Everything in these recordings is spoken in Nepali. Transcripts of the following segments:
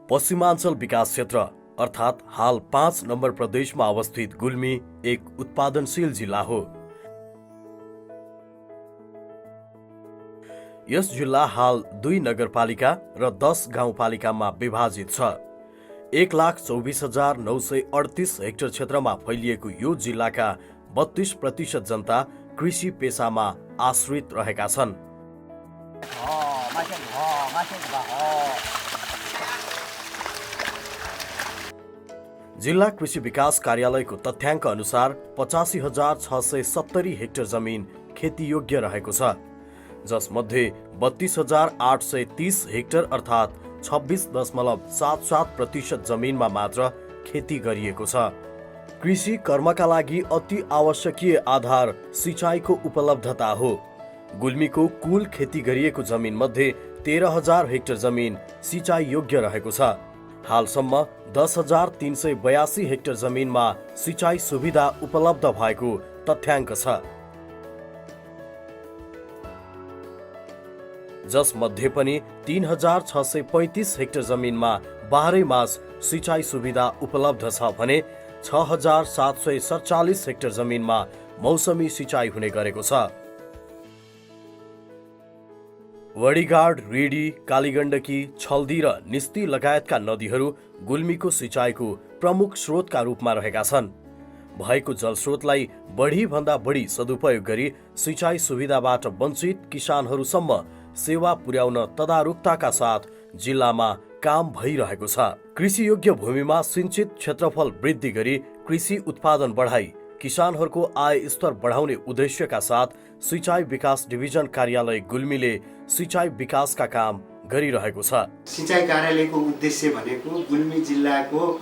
पश्चिमाञ्चल विकास क्षेत्र अर्थात् हाल 5 नम्बर प्रदेशमा अवस्थित गुल्मी एक उत्पादनशील जिल्ला हो। यस जिल्ला हाल 2 नगरपालिका र 10 गाउँपालिकामा विभाजित छ। 1,24,938 हेक्टर क्षेत्रमा फैलिएको यो जिल्लाका 32% जनता कृषि पेसामा आश्रित रहेका छन्। जिल्ला कृषि विकास कार्यालयको तथ्याङ्क अनुसार 85,670 हेक्टर जमिन खेतीयोग्य रहेको छ, जसमध्ये 32,830 हेक्टर अर्थात् 26.77% जमिनमा मात्र खेती गरिएको छ। कृषि कर्मका लागि अति आवश्यकीय आधार सिँचाइको उपलब्धता हो। गुल्मीको कुल खेती गरिएको जमिन मध्ये 13,000 हेक्टर जमिन सिँचाइ योग्य रहेको छ। हालसम्म 10,382 हेक्टर जमिनमा सिँचाइ सुविधा उपलब्ध भएको तथ्याङ्क छ, जसमध्ये पनि 3,635 हेक्टर जमिनमा 12 मास सिँचाइ सुविधा उपलब्ध छ भने 6,747 हेक्टर जमिनमा मौसमी सिँचाइ हुने गरेको छ। वडीगाड, रिडी, कालीगण्डकी, छल्दी र निस्ती लगायतका नदीहरू गुल्मीको सिँचाइको प्रमुख स्रोतका रूपमा रहेका छन्। भएको जलस्रोतलाई बढीभन्दा बढी सदुपयोग गरी सिँचाइ सुविधाबाट वञ्चित किसानहरूसम्म सेवा पुर्याउन तदारुकताका साथ जिल्लामा काम भइरहेको छ। कृषियोग्य भूमिमा सिंचित क्षेत्रफल वृद्धि गरी कृषि उत्पादन बढाई किसानहरूको आय स्तर बढाउने उद्देश्यका साथ सिँचाइ विकास डिभिजन कार्यालय गुल्मीले सिँचाइ विकासका काम गरिरहेको छ। सिँचाइ कार्यालयको उद्देश्य भनेको गुल्मी जिल्लाको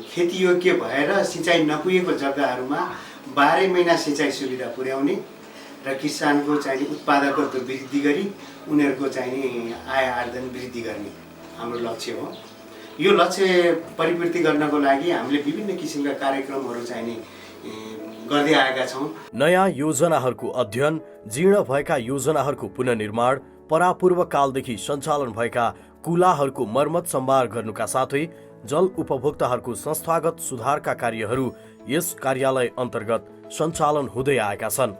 खेतीयोग्य भएर सिँचाइ नपुगेको जग्गाहरूमा 12 महिना सिँचाइ सुविधा पुर्याउने र किसानको चाहिँ उत्पादकत्व वृद्धि गरी उनीहरूको चाहिँ आय आर्जन वृद्धि गर्ने हाम्रो लक्ष्य हो। यो लक्ष्य परिपूर्ति गर्नको लागि हामीले विभिन्न किसिमका कार्यक्रमहरू चाहिँ गर्दै आएका छौँ। नयाँ योजनाहरूको अध्ययन, जीर्ण भएका योजनाहरूको पुनर्निर्माण, परापूर्व कालदेखि सञ्चालन भएका कुलाहरूको मर्मत सम्भार गर्नुका साथै जल उपभोक्ताहरूको संस्थागत सुधारका कार्यहरू यस कार्यालय अन्तर्गत सञ्चालन हुँदै आएका छन्।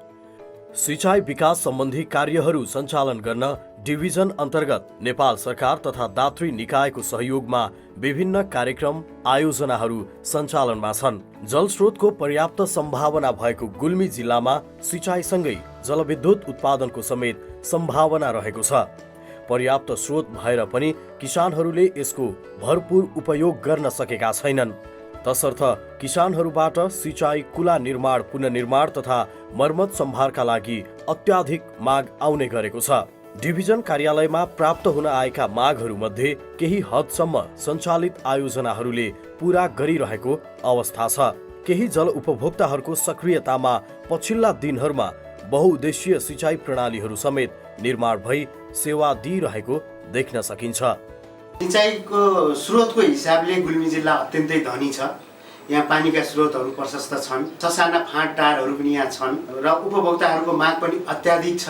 सिँचाइ विकास सम्बन्धी कार्यहरू सञ्चालन गर्न डिभिजन अन्तर्गत नेपाल सरकार तथा दात्री निकायको सहयोगमा विभिन्न कार्यक्रम आयोजनाहरू सञ्चालनमा छन्। जलस्रोतको पर्याप्त सम्भावना भएको गुल्मी जिल्लामा सिँचाइसँगै जलविद्युत उत्पादनको समेत सम्भावना रहेको छ। पर्याप्त स्रोत भएर पनि किसानहरूले यसको भरपूर उपयोग गर्न सकेका छैनन्। तसर्थ किसानहरूबाट सिँचाइ कुला निर्माण, पुनर्निर्माण तथा मर्मत सम्भारका लागि अत्याधिक माग आउने गरेको छ। डिभिजन कार्यालयमा प्राप्त हुन आएका मागहरूमध्ये केही हदसम्म सञ्चालित आयोजनाहरूले पूरा गरिरहेको अवस्था छ। केही जल उपभोक्ताहरूको सक्रियतामा पछिल्ला दिनहरूमा बहुउद्देश्यीय सिँचाइ प्रणालीहरू समेत निर्माण भई सेवा दिइरहेको देख्न सकिन्छ। सिँचाइको स्रोतको हिसाबले गुल्मी जिल्ला अत्यन्तै धनी छ। यहाँ पानीका स्रोतहरू प्रशस्त छन्, ससाना फाँटटारहरू पनि यहाँ छन् र उपभोक्ताहरूको माग पनि अत्याधिक छ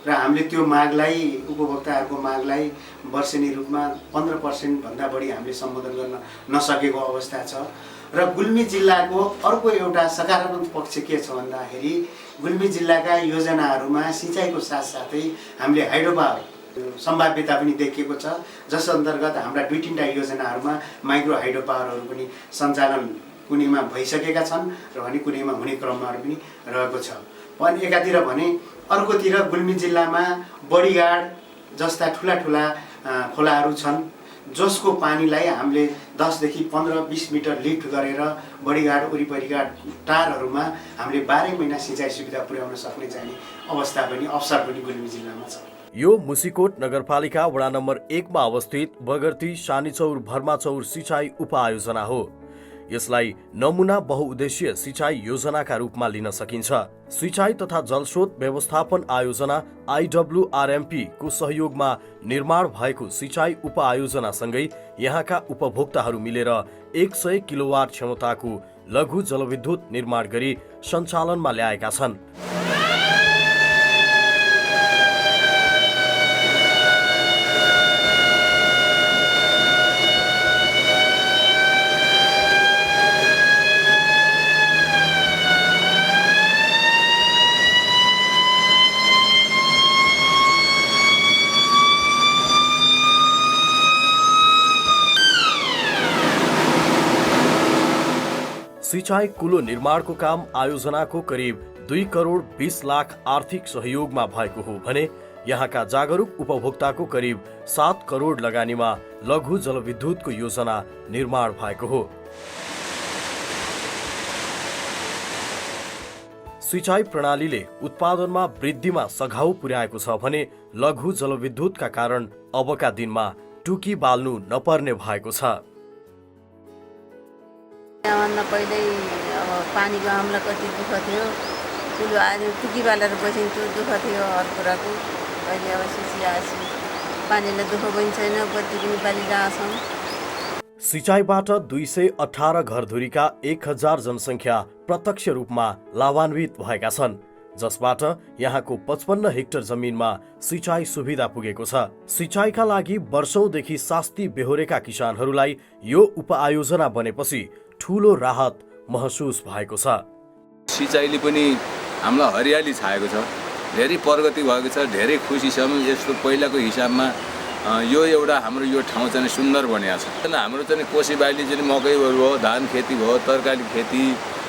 र हामीले त्यो मागलाई, उपभोक्ताहरूको मागलाई वर्षेनी रूपमा 15% भन्दा बढी हामीले सम्बोधन गर्न नसकेको अवस्था छ। र गुल्मी जिल्लाको अर्को एउटा सकारात्मक पक्ष के छ भन्दाखेरि गुल्मी जिल्लाका योजनाहरूमा सिँचाइको साथसाथै हामीले हाइड्रो पावर सम्भाव्यता पनि देखिएको छ, जस अन्तर्गत हाम्रा 2-3 योजनाहरूमा माइक्रो हाइड्रो पावरहरू पनि सञ्चालन कुनैमा भइसकेका छन् र भने कुनैमा हुने क्रमहरू पनि रहेको छ। पनि एकातिर भने अर्कोतिर गुल्मी जिल्लामा बडीगाड जस्ता ठुला खोलाहरू छन्, जसको पानीलाई हामीले 10 देखि 15-20 मिटर लिफ्ट गरेर बडीगाड वरिपरिका टारहरूमा हामीले 12 महिना सिँचाइ सुविधा पुर्याउन सक्ने चाहिँ अवस्था पनि, अवसर पनि गुल्मी जिल्लामा छ। यो मुसिकोट नगरपालिका वडा नम्बर 1 मा अवस्थित बगर्ती सानीचौर भर्माचौर सिँचाइ उपआयोजना हो। यसलाई नमुना बहुउद्देश्यीय सिँचाइ योजनाका रूपमा लिन सकिन्छ। सिँचाइ तथा जलस्रोत व्यवस्थापन आयोजना IWRMP को सहयोगमा निर्माण भएको सिँचाइ उपआयोजनासँगै यहाँका उपभोक्ताहरू मिलेर 100 किलोवाट क्षमताको लघु जलविद्युत निर्माण गरी सञ्चालनमा ल्याएका छन्। सिंचाई कुलो निर्माणको काम आयोजनाको करिब 2 करोड 20 लाख आर्थिक सहयोगमा भएको हो भने यहाँका जागरुक उपभोक्ताको करिब 7 करोड लगानीमा लघु जलविद्युतको योजना निर्माण भएको हो। सिंचाई प्रणालीले उत्पादनमा वृद्धिमा सघाउ पुर्याएको छ भने लघु जलविद्युतका कारण अबका दिनमा टुकी बाल्नु नपर्ने भएको छ। त्योभन्दा पहिल्यै अब पानीको हामीलाई कति दुःख थियो, ठुलो आज टुकी बालेर बसिन्थ्यो, दुःख थियो हर कुराको। अहिले अब सिसिआएपछि पानीले दुःख पनि छैन, बत्ती पनि बालिरहेछौँ। सिंचाईबाट 218 घरधुरीका 1000 जनसङ्ख्या प्रत्यक्ष रूपमा लाभान्वित भएका छन्, जसबाट यहाँको 55 हेक्टर जमिनमा सिंचाई सुविधा पुगेको छ। सिंचाईका लागि वर्षौंदेखि शास्ति बेहोरेका किसानहरूलाई यो उपआयोजना बनेपछि ठूलो राहत महसुस भएको छ। सिंचाईले पनि हामीलाई हरियाली छाएको छ, धेरै प्रगति भएको छ, धेरै खुसी छौँ। यस्तो पहिलाको हिसाबमा यो एउटा हाम्रो यो ठाउँ चाहिँ सुन्दर बनिएको छ। हाम्रो चाहिँ कोसी बाली चाहिँ मकैहरू भयो, धान खेती भयो, तरकारी खेती,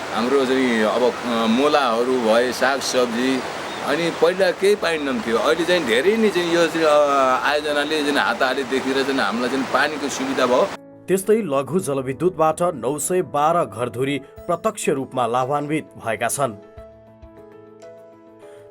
हाम्रो चाहिँ अब मूलाहरू भए, सागसब्जी, अनि पहिला केही पाइन्थ्यो थियो। अहिले चाहिँ धेरै नै चाहिँ यो आयोजनाले चाहिँ हातले देखेर चाहिँ हामीलाई चाहिँ पानीको सुविधा भयो। त्यस्तै लघु जलविद्युतबाट 912 घरधुरी प्रत्यक्ष रूपमा लाभान्वित भएका छन्।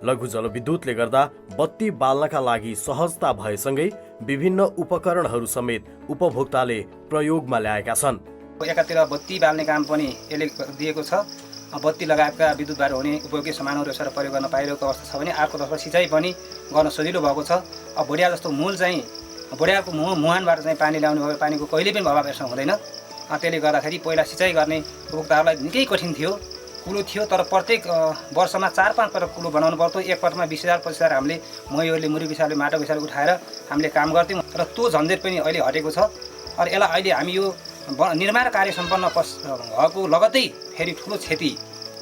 लघु जलविद्युतले गर्दा बत्ती बाल्नका लागि सहजता भएसँगै विभिन्न उपकरणहरू समेत उपभोक्ताले प्रयोगमा ल्याएका छन्। एकातिर बत्ती बाल्ने काम पनि यसले दिएको छ, बत्ती लगायतका विद्युतबाट हुने उपयोगी सामानहरू यसरी प्रयोग गर्न पाइरहेको अवस्था छ भने अर्कोतर्फ सिँचाइ पनि गर्न सजिलो भएको छ। अब भोडिया जस्तो मूल चाहिँ भोडियाको मुहानबाट चाहिँ पानी ल्याउनु भयो, पानीको कहिले पनि अभाव यसमा हुँदैन। त्यसले गर्दाखेरि पहिला सिँचाइ गर्ने उपभोक्ताहरूलाई निकै कठिन थियो, कुलो थियो। तर प्रत्येक वर्षमा 4-5 पटक कुलो बनाउनु पर्थ्यो। एक पटकमा 20,000 25,000 हामीले महीहरूले मुरी विषाले माटो विषाले उठाएर हामीले काम गर्थ्यौँ। र त्यो झन्झट पनि अहिले हटेको छ। र यसलाई अहिले हामी यो निर्माण कार्य सम्पन्न भएको लगत्तै फेरि ठुलो क्षति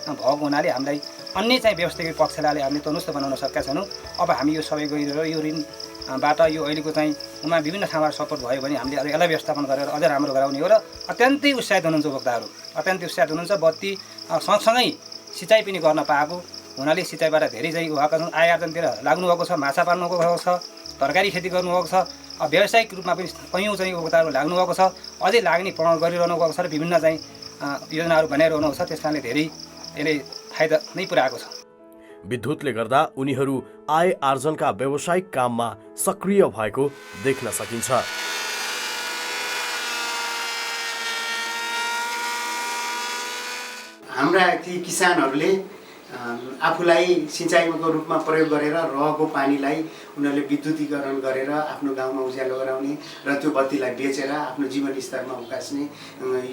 भएको हुनाले हामीलाई अन्य चाहिँ व्यवस्थागत पक्षलाई हामीले तनुस्त बनाउन सकेका छैनौँ। अब हामी यो सबै गरेर यो ऋणबाट यो अहिलेको चाहिँ उमा विभिन्न ठाउँबाट सपोर्ट भयो भने हामीले यसलाई व्यवस्थापन गरेर अझ राम्रो गराउने हो। र अत्यन्तै उत्साहित हुनुहुन्छ उपभोक्ताहरू, अत्यन्तै उत्साहित हुनुहुन्छ। बत्ती सँगसँगै सिँचाइ पनि गर्न पाएको हुनाले सिँचाइबाट धेरै चाहिँ उहाँका छन्, आय आर्जनतिर लाग्नुभएको छ, माछा पाल्नुभएको छ, तरकारी खेती गर्नुभएको छ, व्यावसायिक रूपमा पनि कैयौँ चाहिँ उपभोक्ताहरू लाग्नुभएको छ, अझै लाग्ने प्रण गरिरहनु भएको छ र विभिन्न चाहिँ योजनाहरू बनाइरहनु भएको छ। त्यस कारणले धेरै यसले फाइदा नै पुर्याएको छ। विद्युतले गर्दा उनीहरू आय आर्जनका व्यावसायिक काममा सक्रिय भएको देख्न सकिन्छ। हाम्रा ती किसानहरूले आफूलाई सिँचाइको रूपमा प्रयोग गरेर रहेको पानीलाई उनीहरूले विद्युतीकरण गरेर आफ्नो गाउँमा उज्यालो गराउने र त्यो बत्तीलाई बेचेर आफ्नो जीवन स्तरमा उकास्ने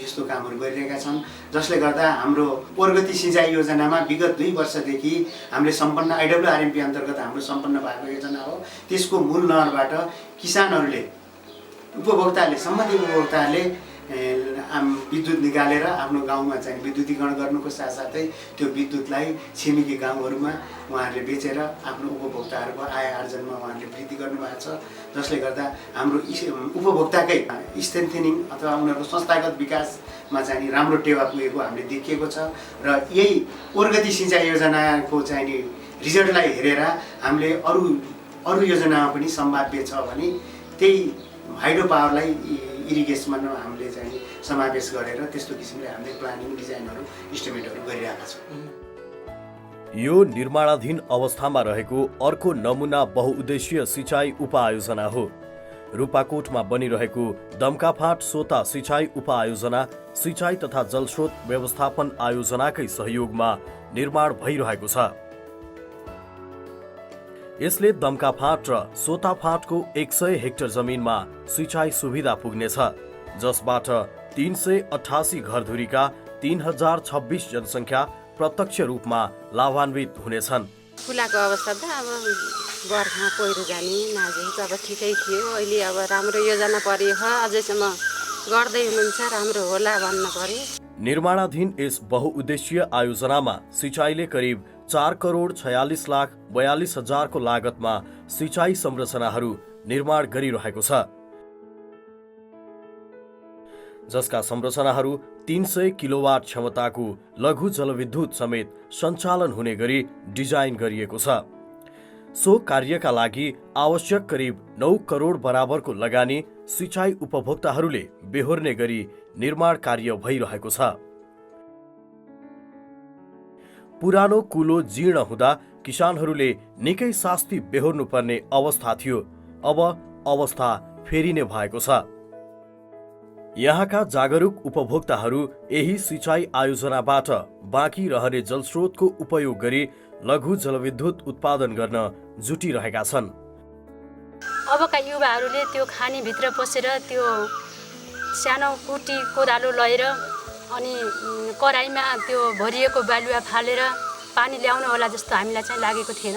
यस्तो कामहरू गरिरहेका छन्। जसले गर्दा हाम्रो प्रगति सिँचाइ योजनामा विगत 2 वर्षदेखि हामीले सम्पन्न IWRMP अन्तर्गत हाम्रो सम्पन्न भएको योजना हो। त्यसको मूल नहरबाट किसानहरूले सम्बन्धित उपभोक्ताहरूले विद्युत निकालेर आफ्नो गाउँमा चाहिँ विद्युतीकरण गर्नुको साथसाथै त्यो विद्युतलाई छिमेकी गाउँहरूमा उहाँहरूले बेचेर आफ्नो उपभोक्ताहरूको आय आर्जनमा उहाँहरूले वृद्धि गर्नुभएको छ। जसले गर्दा हाम्रो उपभोक्ताकै स्ट्रेन्थनिङ अथवा उनीहरूको संस्थागत विकासमा चाहिँ राम्रो टेवा पुगेको हामीले देखिएको छ। र यही प्रगति सिँचाइ योजनाको चाहिँ नि रिजल्टलाई हेरेर हामीले अरू योजनामा पनि सम्भाव्य छ भने त्यही हाइड्रो पावरलाई इरिगेसनमा हामीले चाहिँ समावेश गरेर त्यस्तो किसिमले हामीले प्लानिङ डिजाइनहरू इस्टिमेटहरू गरिरहेका छौँ। यो निर्माणाधीन अवस्थामा रहेको अर्को नमुना बहुउद्देश्यीय सिंचाई उपआयोजना हो। रूपाकोटमा बनिरहेको दमकाफाँट सोता सिंचाई उपआयोजना सिंचाई तथा जलस्रोत व्यवस्थापन आयोजनाकै सहयोगमा निर्माण भइरहेको छ। यसले दमकाफाँट र सोताफाँटको 100 हेक्टर जमिनमा सिंचाई सुविधा पुग्नेछ, जसबाट 388 घरधुरीका 3026 जनसङ्ख्या प्रत्यक्ष रूपमा लाभान्वित हुनेछन्। खुलाको अवस्था त अब बर्खा पहिरो जाने नाजुक अब ठिकै थियो। अहिले अब राम्रो योजना पर्यो, अझैसम्म गर्दै हुनुहुन्छ, राम्रो होला भन्न पर्यो। निर्माणाधीन यस बहुउद्देश्यीय आयोजनामा सिंचाइले करिब 4 करोड 46 लाख 42 हजारको लागतमा सिंचाई संरचनाहरू निर्माण गरिरहेको छ। जसका संरचनाहरू 300 किलोवाट क्षमताको लघु जलविद्युत समेत सञ्चालन हुने गरी डिजाइन गरिएको छ। सो कार्यका लागि आवश्यक करिब 9 करोड बराबरको लगानी सिँचाइ उपभोक्ताहरूले बेहोर्ने गरी निर्माण कार्य भइरहेको छ। पुरानो कुलो जीर्ण हुँदा किसानहरूले निकै शास्ति बेहोर्नुपर्ने अवस्था थियो। अब अवस्था फेरिने भएको छ। यहाँका जागरुक उपभोक्ताहरू यही सिँचाइ आयोजनाबाट बाँकी रहने जलस्रोतको उपयोग गरी लघु जलविद्युत उत्पादन गर्न जुटिरहेका छन्। अबका युवाहरूले त्यो खानीभित्र पसेर त्यो सानो कुटी कोदालो लिएर अनि कराईमा त्यो भरिएको बालुवा फालेर पानी ल्याउनु होला जस्तो हामीलाई चाहिँ लागेको थिएन।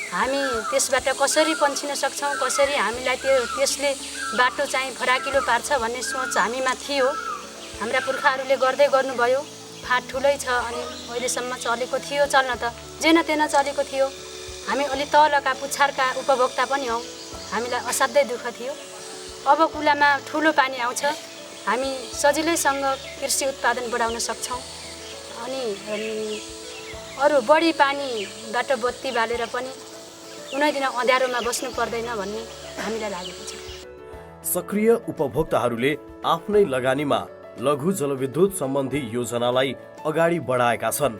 हामी त्यसबाट कसरी पन्छिन सक्छौँ, कसरी हामीलाई त्यसले बाटो चाहिँ फराकिलो पार्छ भन्ने सोच हामीमा थियो। हाम्रा पुर्खाहरूले गर्दै गर्नुभयो। फाँट ठुलै छ अनि अहिलेसम्म चलेको थियो, चल्न त जेन तेन चलेको थियो। हामी अलि तलका पुछारका उपभोक्ता पनि हौँ, हामीलाई असाध्यै दुःख थियो। अब कुलामा ठुलो पानी आउँछ, हामी सजिलैसँग कृषि उत्पादन बढाउन सक्छौँ अनि अरू बढी पानीबाट बत्ती बालेर पनि कुनै दिन अँध्यारोमा बस्नु पर्दैन भन्ने हामीलाई लागेको छ। सक्रिय उपभोक्ताहरूले आफ्नै लगानीमा लघु जलविद्युत सम्बन्धी योजनालाई अगाडि बढाएका छन्।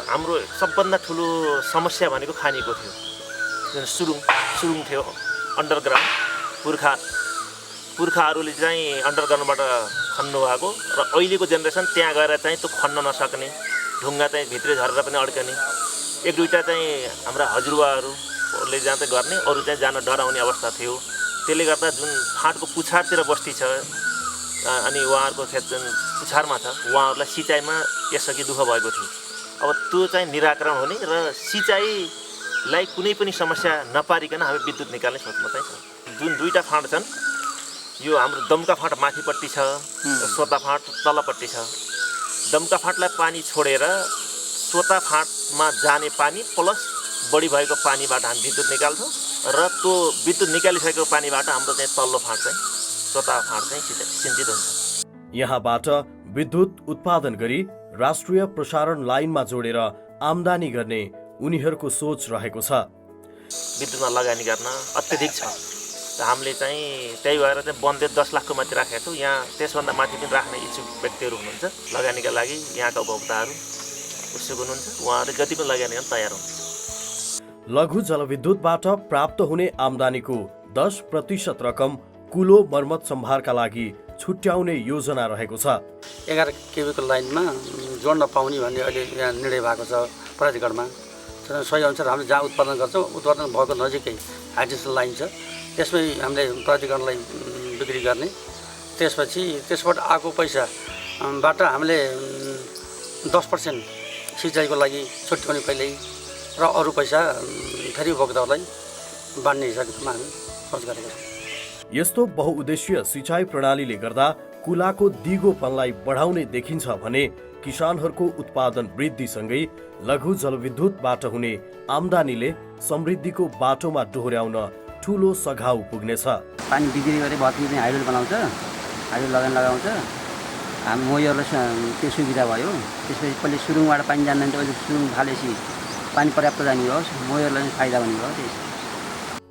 हाम्रो सबभन्दा ठुलो समस्या भनेको खानीको थियो। सुरुङ थियो अन्डरग्राउन्ड। पुर्खाहरूले चाहिँ अन्डरग्राउन्डबाट खन्नु भएको र अहिलेको जेनेरेसन त्यहाँ गएर चाहिँ त्यो खन्न नसक्ने, ढुङ्गा चाहिँ भित्रै झरेर पनि अड्कने। एक दुईवटा चाहिँ हाम्रा हजुरबाहरूले जहाँ चाहिँ गर्ने, अरू चाहिँ जान डराउने अवस्था थियो। त्यसले गर्दा जुन फाँटको पुछारतिर बस्ती छ अनि उहाँहरूको खेत जुन पुछारमा छ, उहाँहरूलाई सिँचाइमा यसअघि दुःख भएको थियो। अब त्यो चाहिँ निराकरण हुने र सिँचाइलाई कुनै पनि समस्या नपारिकन हामी विद्युत निकाल्ने सोचमा चाहिँ छ। जुन दुईवटा फाँट छन्, यो हाम्रो दमका फाँट माथिपट्टि छ, सोता फाँट तलपट्टि छ। दमका फाँटलाई पानी छोडेर सोता फाँटमा जाने पानी प्लस बढी भएको पानीबाट हामी विद्युत निकाल्छौँ र त्यो विद्युत निकालिसकेको पानीबाट हाम्रो चाहिँ तल्लो फाँट चाहिँ सोता फाँट चाहिँ सिँचित हुन्छ। यहाँबाट विद्युत उत्पादन गरी राष्ट्रिय प्रसारण लाइनमा जोडेर आम्दानी गर्ने उनीहरूको सोच रहेको छ। विद्युतमा लगानी गर्न अत्यधिक छ। हामीले चाहिँ त्यही भएर चाहिँ बन्देज 10 लाखको माथि राखेका छौँ। यहाँ त्यसभन्दा माथि पनि राख्ने इच्छुक व्यक्तिहरू हुनुहुन्छ। लगानीका लागि यहाँका उपभोक्ताहरू उत्सुक हुनुहुन्छ। उहाँहरू जति पनि लगानी गर्न तयार हुनुहुन्छ। लघु जलविद्युतबाट प्राप्त हुने आम्दानीको 10% रकम कुलो मर्मत सम्भारका लागि छुट्याउने योजना रहेको छ। 11 केबीको लाइनमा जोड्न पाउने भन्ने अहिले यहाँ निर्णय भएको छ प्राधिकरणमा। सही अनुसार हामीले जहाँ उत्पादन गर्छौँ, उत्पादन भएको नजिकै हाइड्रेसन लाइन छ, त्यसमै हामीले प्राधिकरणलाई बिक्री गर्ने। त्यसपछि त्यसबाट आएको पैसाबाट हामीले 10% सिँचाइको लागि छुट्याउने पहिल्यै र अरू पैसा फेरि उपभोक्ताहरूलाई बाँड्ने हिसाबमा हामी सोच गरेका छौँ। यस्तो बहुउद्देश्य सिँचाइ प्रणालीले गर्दा कुलाको दिगोपनलाई बढाउने देखिन्छ भने किसानहरूको उत्पादन वृद्धिसँगै लघु जलविद्युतबाट हुने आम्दानीले समृद्धिको बाटोमा डोहोर्याउन ठुलो सघाउ पुग्नेछ। पानी बिक्री गरे भत्ती चाहिँ हाइड्रो बनाउँछ, हाइड्रो लगाउँछ। हामी मोयरलाई त्यो सुविधा भयो। त्यसपछि पहिले सुरुङबाट पानी जान्न थियो, अहिले सुरुङ फालेपछि पानी पर्याप्त जाने भयो, मोयरलाई फाइदा हुने भयो।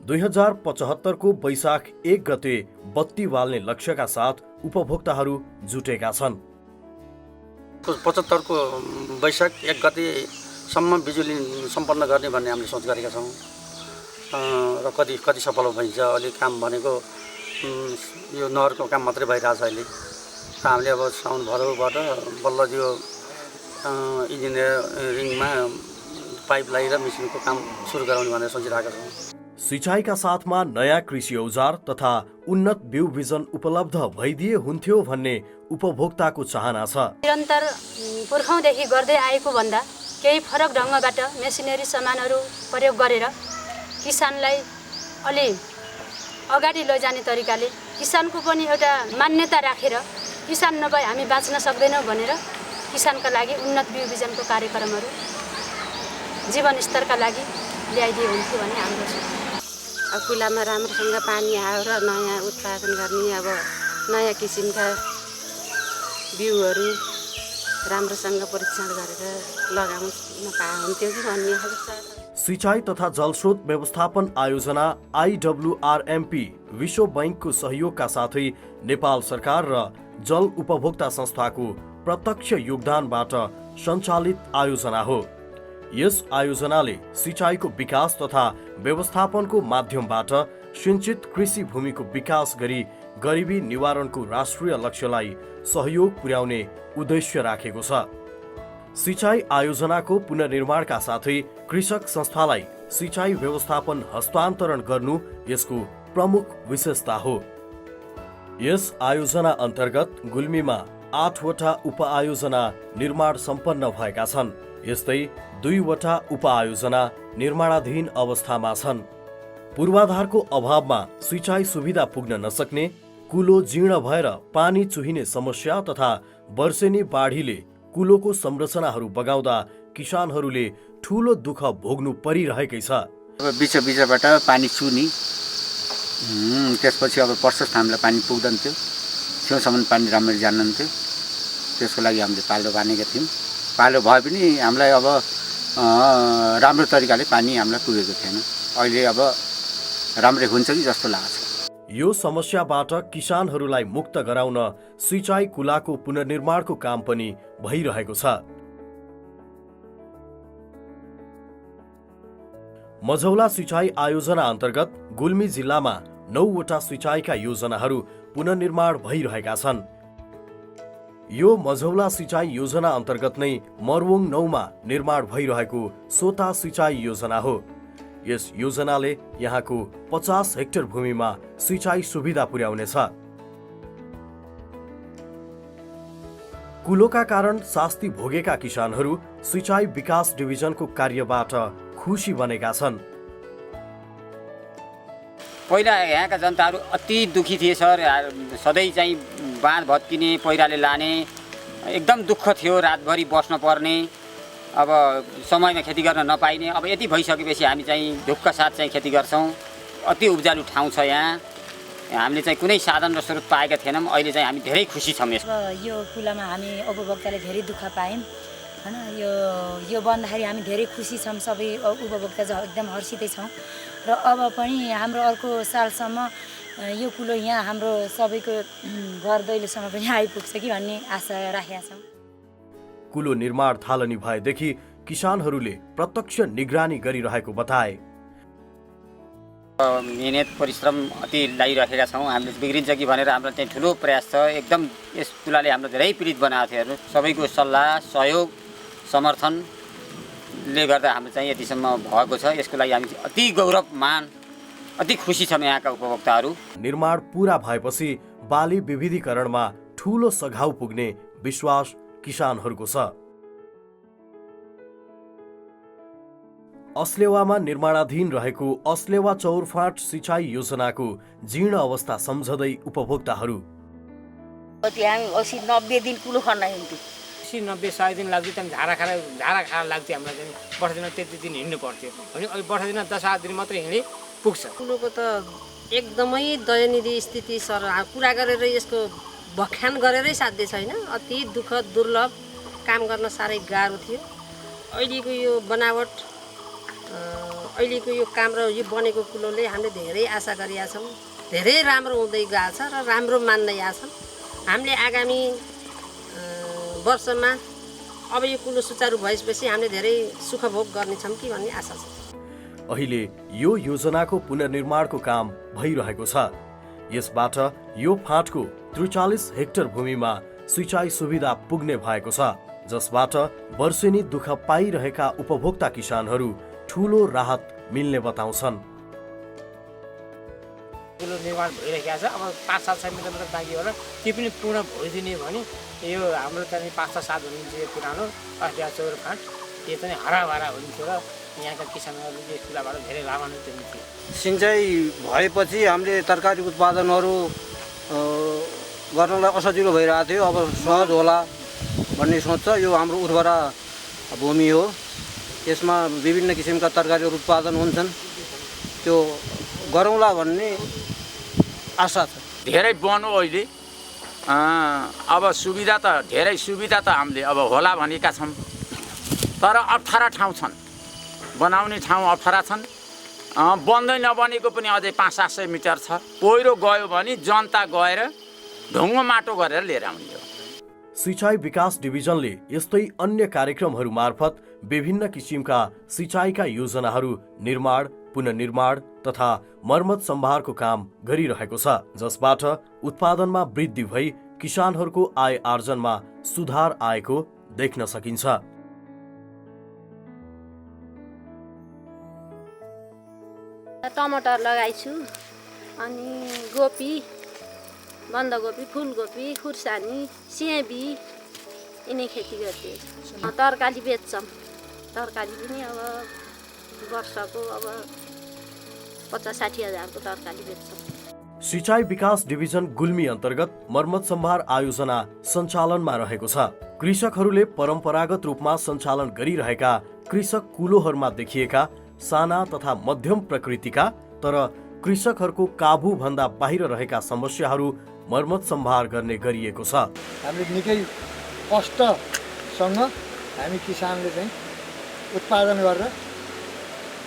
2075 को वैशाख 1 गते बत्ती बाल्ने लक्ष्यका साथ उपभोक्ताहरू जुटेका छन्। 75 को वैशाख 1 गतेसम्म बिजुली सम्पन्न गर्ने भन्ने हामीले सोच गरेका छौँ र कति सफल भइन्छ। अहिले काम भनेको यो नहरको काम मात्रै भइरहेछ अहिले। हामीले अब साउन भदौबाट बल्ल यो इन्जिनियरिङमा पाइप लगाएर मेसिनको काम सुरु गराउने भनेर सोचिरहेका छौँ। सिँचाइका साथमा नयाँ कृषि औजार तथा उन्नत बिउ बिजन उपलब्ध भइदिए हुन्थ्यो भन्ने उपभोक्ताको चाहना छ। निरन्तर पुर्खौँदेखि गर्दै आएको भन्दा केही फरक ढङ्गबाट मेसिनरी सामानहरू प्रयोग गरेर किसानलाई अलि अगाडि लैजाने तरिकाले किसानको पनि एउटा मान्यता राखेर किसान नभए हामी बाँच्न सक्दैनौँ भनेर किसानका लागि उन्नत बिउ बिजनको कार्यक्रमहरू जीवनस्तरका लागि ल्याइदिए हुन्थ्यो भन्ने हाम्रो छ। कुलामा राम्रोसँग पानी आयो र नयाँ उत्पादन गर्ने अब नयाँ किसिमका बिउहरू राम्रोसँग परीक्षण गरेर लगाउन पाए हुन्थ्यो कि भन्ने खालको छ। सिंचाई तथा जलस्रोत व्यवस्थापन आयोजना IWRMP विश्व बैंकको सहयोगका साथै नेपाल सरकार र जल उपभोक्ता संस्थाको प्रत्यक्ष योगदानबाट सञ्चालित आयोजना हो। यस आयोजनाले सिंचाईको विकास तथा व्यवस्थापनको माध्यमबाट सिंचित कृषि भूमिको विकास गरी गरिबी निवारणको राष्ट्रिय लक्ष्यलाई सहयोग पुर्याउने उद्देश्य राखेको छ। सिंचाई आयोजनाको पुनर्निर्माणका साथै कृषक संस्थालाई सिंचाई व्यवस्थापन हस्तान्तरण गर्नु यसको प्रमुख विशेषता हो। यस आयोजना अन्तर्गत गुल्मीमा 8वटा उपआयोजना निर्माण सम्पन्न भएका छन्। यस्तै 2वटा उपआयोजना निर्माणाधीन अवस्थामा छन्। पूर्वाधारको अभावमा सिंचाई सुविधा पुग्न नसक्ने, कुलो जीर्ण भएर पानी चुहिने समस्या तथा वर्षेनी बाढीले कुलोको संरचनाहरू बगाउँदा किसानहरूले ठूलो दुःख भोग्नु परिरहेकै छ। अब बिचबाट पानी चुनी त्यसपछि अब प्रशस्त हामीलाई पानी पुग्दैनथ्यो, छेउसम्म पानी राम्ररी जान्नथ्यो। त्यसको लागि हामीले पालो बानेका थियौँ। पालो भए पनि हामीलाई अब राम्रो तरिकाले पानी हामीलाई पुगेको थिएन। अहिले अब राम्रै हुन्छ कि जस्तो लाग्छ। यो समस्याबाट किसानहरूलाई मुक्त गराउन सिंचाई कुलाको पुनर्निर्माणको काम पनि भइरहेको छ। मझौला सिंचाई आयोजना अन्तर्गत गुल्मी जिल्लामा 9वटा सिंचाईका योजनाहरू पुनर्निर्माण भइरहेका छन्। यो मझौला सिंचाई योजना अन्तर्गत नै मर्वोङ 9मा निर्माण भइरहेको सोता सिंचाई योजना हो। यस योजनाले यहाँको 50 हेक्टर भूमिमा सिंचाई सुविधा पुर्याउनेछ। कुलोका कारण शास्ति भोगेका किसानहरू सिंचाई विकास डिभिजनको कार्यबाट खुसी बनेका छन्। पहिला यहाँका जनताहरू अति दुखी थिए सर। सधैँ चाहिँ बाँध भत्किने, पहिराले लाने, एकदम दुःख थियो। रातभरि बस्न पर्ने, अब समयमा खेती गर्न नपाइने। अब यति भइसकेपछि हामी चाहिँ ढुक्क साथ चाहिँ खेती गर्छौँ। अति उब्जालु ठाउँ छ यहाँ। हामीले चाहिँ कुनै साधन र स्रोत पाएका थिएनौँ। अहिले चाहिँ हामी धेरै खुसी छौँ। यो कुलामा हामी उपभोक्ताले धेरै दुःख पायौँ हैन। यो बन्दाखेरि हामी धेरै खुसी छौँ। सबै उपभोक्ता एकदम हर्षितै छौँ र अब पनि हाम्रो अर्को सालसम्म यो कुलो यहाँ हाम्रो सबैको घर दैलोसम्म पनि आइपुग्छ कि भन्ने आशा राखेका छौँ। कुलो निर्माण थालनी भएदेखि किसानहरूले प्रत्यक्ष निगरानी गरिरहेको बताए। मेहनत परिश्रम अति लगाइरहेका छौँ। हामीले बिग्रिन्छ कि भनेर हाम्रो चाहिँ ठुलो प्रयास छ। एकदम यस कुलाले हाम्रो धेरै पीडित बनाएको थियो हेर्नु। सबैको सल्लाह, सहयोग, समर्थनले गर्दा हाम्रो चाहिँ यतिसम्म भएको छ। यसको लागि हामी अति गौरवमान, अति खुसी छौँ यहाँका उपभोक्ताहरू। निर्माण पूरा भएपछि बाली विविधीकरणमा ठूलो सघाउ पुग्ने विश्वास किसानहरूको छ। अस्लेवामा निर्माणाधीन रहेको अस्लेवा चौरफाँट सिंचाई योजनाको जीर्ण अवस्था सम्झँदै उपभोक्ताहरू 80-90 दिन कुलो खन्न हिँड्थ्यो। 80-90-100 दिन लाग्थ्यो। त्यहाँदेखि झारा खाएर लाग्थ्यो हामीलाई। चाहिँ वर्ष दिन त्यति दिन हिँड्नु पर्थ्यो भने अहिले वर्ष दिन 10-8 दिन मात्रै हिँडे पुग्छ। कुलोको त एकदमै दयनीय स्थिति सर। पुरा गरेर यसको भख्यान गरेरै साध्य छैन। अति दुःख दुर्लभ, काम गर्न साह्रै गाह्रो थियो। अहिलेको यो बनावट, अहिलेको यो काम र यो बनेको कुलोले हामीले धेरै आशा गरेका छौँ। धेरै राम्रो हुँदै गएको छ र राम्रो मान्दै आएको छौँ। हामीले आगामी वर्षमा अब यो कुलो सुचारू भएपछि हामीले धेरै सुख भोग गर्नेछौँ कि भन्ने आशा छ। अहिले यो योजनाको पुनर्निर्माणको काम भइरहेको छ। यसबाट यो फाँटको 43 हेक्टर भूमिमा सिंचाई सुविधा पुग्ने भएको छ, जसबाट वर्षेनी दुःख पाइरहेका उपभोक्ता किसानहरू ठूलो राहत मिल्ने बताउँछन्। कुलो निर्माण भइरहेको छ। अब 5-7 मिटर बाँकी होला, त्यो पनि पूर्ण भइदिने भने यो हाम्रो चाहिँ 5-7 हुने पुरानो अस्लेवा चौरफाँट यो चाहिँ हराभरा हुन्थ्यो र यहाँका किसानहरूले यस कुराबाट धेरै लाभान्वित हुन्थे। सिँचाइ भएपछि हामीले तरकारी उत्पादनहरू गर्नलाई असजिलो भइरहेको थियो। अब सहज होला भन्ने सोच छ। यो हाम्रो उर्वरा भूमि हो। यसमा विभिन्न किसिमका तरकारीहरू उत्पादन हुन्छन्। त्यो गरौँला भन्ने आशा छ। धेरै वन हो अहिले, अब सुविधा त धेरै सुविधा त हामीले अब होला भनेका छौँ, तर अप्ठ्यारा ठाउँ छन्, बनाउने ठाउँ अप्ठ्यारा छन्। बन्दै नबनेको पनि अझै 500-700 मिटर छ। पहिरो गयो भने जनता गएर ढुङ्गो माटो गरेर लिएर आउने हो। सिंचाई विकास डिभिजनले यस्तै अन्य कार्यक्रमहरू मार्फत विभिन्न किसिमका सिंचाईका योजनाहरू निर्माण, पुनर्निर्माण तथा मर्मत सम्भारको काम गरिरहेको छ, जसबाट उत्पादनमा वृद्धि भई किसानहरूको आय आर्जनमा सुधार आएको देख्न सकिन्छ। टमाटर लगाइछु, अनि गोपी, बन्दागोपी, फुलकोपी, खुर्सानी, सिँबी यिनै खेती गर्थेँ। तरकारी बेच्छौँ, तरकारी पनि अब वर्षको अब 50-60 हजारको तरकारी बेच्छौँ। सिंचाई विकास डिभिजन गुल्मी अन्तर्गत मर्मत सम्भार आयोजना सञ्चालनमा रहेको छ। कृषकहरूले परम्परागत रूपमा सञ्चालन गरिरहेका कृषक कुलोहरूमा देखिएका साना तथा मध्यम प्रकृतिका तर कृषकहरूको काबुभन्दा बाहिर रहेका समस्याहरू मर्मत सम्भार गर्ने गरिएको छ। हामीले निकै कष्टसँग हामी किसानले चाहिँ उत्पादन गरेर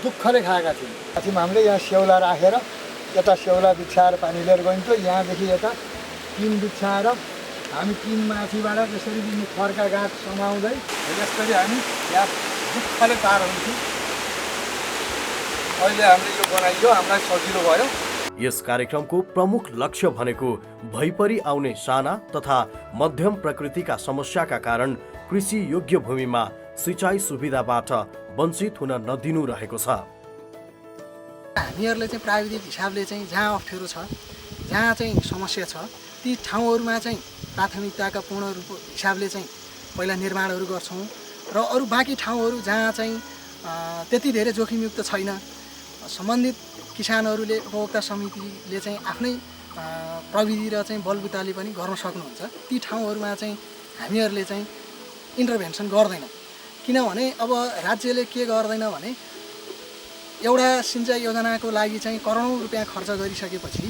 दुःखले खाएका थियौँ। हामीले यहाँ स्याउला राखेर यता स्याउला बिछाएर पानी लिएर गइन्थ्यो, यहाँदेखि यता टिन बिछाएर हामी टिन माथिबाट त्यसरी खर्का गाँठ समाउँदै यसरी हामी यहाँ दुःखले पार हुन्थ्यौँ। अहिले हामीले यो बनाइयो, हामीलाई सजिलो भयो। यस कार्यक्रमको प्रमुख लक्ष्य भनेको भइपरि आउने साना तथा मध्यम प्रकृतिका समस्याका कारण कृषि योग्य भूमिमा सिंचाई सुविधाबाट वञ्चित हुन नदिनु रहेको छ। हामीहरूले चाहिँ प्राविधिक हिसाबले चाहिँ जहाँ अप्ठ्यारो छ, जहाँ चाहिँ समस्या छ, ती ठाउँहरूमा चाहिँ प्राथमिकताका पूर्ण रूप हिसाबले चाहिँ पहिला निर्माणहरू गर्छौँ र अरू बाँकी ठाउँहरू जहाँ चाहिँ त्यति धेरै जोखिमयुक्त छैन, सम्बन्धित किसानहरूले उपभोक्ता समितिले चाहिँ आफ्नै प्रविधि र चाहिँ बलबुताले पनि गर्न सक्नुहुन्छ, ती ठाउँहरूमा चाहिँ हामीहरूले चाहिँ इन्टरभेन्सन गर्दैनौँ। किनभने अब राज्यले के गर्दैन भने एउटा सिँचाइ योजनाको लागि चाहिँ करोडौँ रुपियाँ खर्च गरिसकेपछि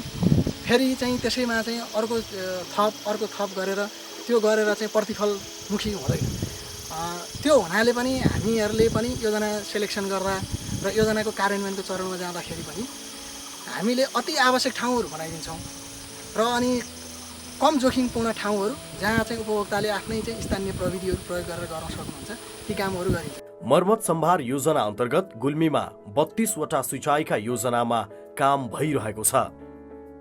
फेरि चाहिँ त्यसैमा चाहिँ अर्को थप गरेर त्यो गरेर चाहिँ प्रतिफलमुखी हुँदैन। त्यो हुनाले पनि हामीहरूले पनि योजना सेलेक्सन गर्दा र योजनाको कार्यान्वयनको चरणमा जाँदाखेरि पनि हामीले अति आवश्यक ठाउँहरू बनाइदिन्छौँ र अनि कम जोखिमपूर्ण ठाउँहरू जहाँ चाहिँ उपभोक्ताले आफ्नै चाहिँ स्थानीय प्रविधिहरू प्रयोग गरेर गर्न सक्नुहुन्छ ती कामहरू गरिन्छ। मर्मत सम्भार योजना अन्तर्गत गुल्मीमा 32 वटा सिंचाईका योजनामा काम भइरहेको छ।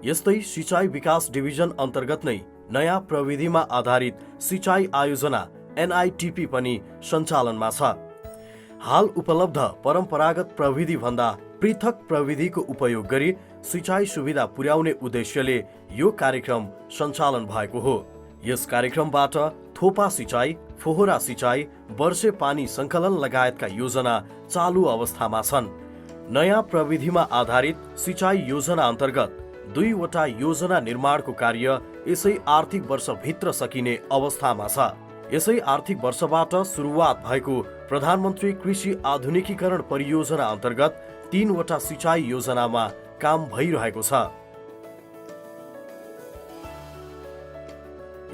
यस्तै सिंचाई विकास डिभिजन अन्तर्गत नै नयाँ प्रविधिमा आधारित सिंचाई आयोजना NITP पनि सञ्चालनमा छ। हाल उपलब्ध परम्परागत प्रविधि भन्दा पृथक प्रविधिको उपयोग गरी सिंचाई सुविधा पुर्याउने उद्देश्यले यो कार्यक्रम सञ्चालन भएको हो। यस कार्यक्रमबाट थोपा सिंचाई, फोहोरा सिंचाई, वर्षे पानी सङ्कलन लगायतका योजना चालु अवस्थामा छन्। नयाँ प्रविधिमा आधारित सिंचाई योजना अन्तर्गत 2 वटा योजना निर्माणको कार्य यसै आर्थिक वर्षभित्र सकिने अवस्थामा छ। यसै आर्थिक वर्षबाट सुरुवात भएको प्रधानमन्त्री कृषि आधुनिकीकरण परियोजना अन्तर्गत 3 वटा सिंचाई योजनामा काम भइरहेको छ।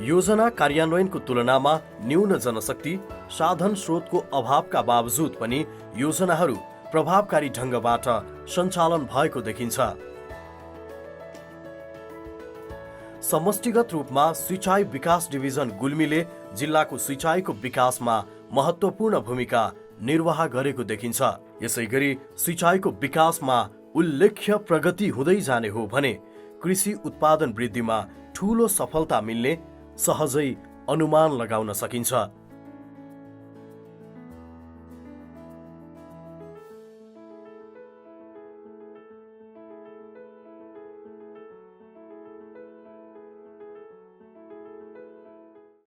योजना कार्यान्वयनको तुलनामा न्यून जनशक्ति, साधन स्रोतको अभावका बावजुद पनि योजनाहरू प्रभावकारी ढङ्गबाट सञ्चालन भएको देखिन्छ। समष्टिगत रूपमा सिंचाई विकास डिभिजन गुल्मीले जिल्लाको सिंचाईको विकासमा महत्त्वपूर्ण भूमिका निर्वाह गरेको देखिन्छ। यसैगरी सिंचाईको विकासमा उल्लेख्य प्रगति हुँदै जाने हो भने कृषि उत्पादन वृद्धिमा ठूलो सफलता मिल्ने सहजै अनुमान लगाउन सकिन्छ।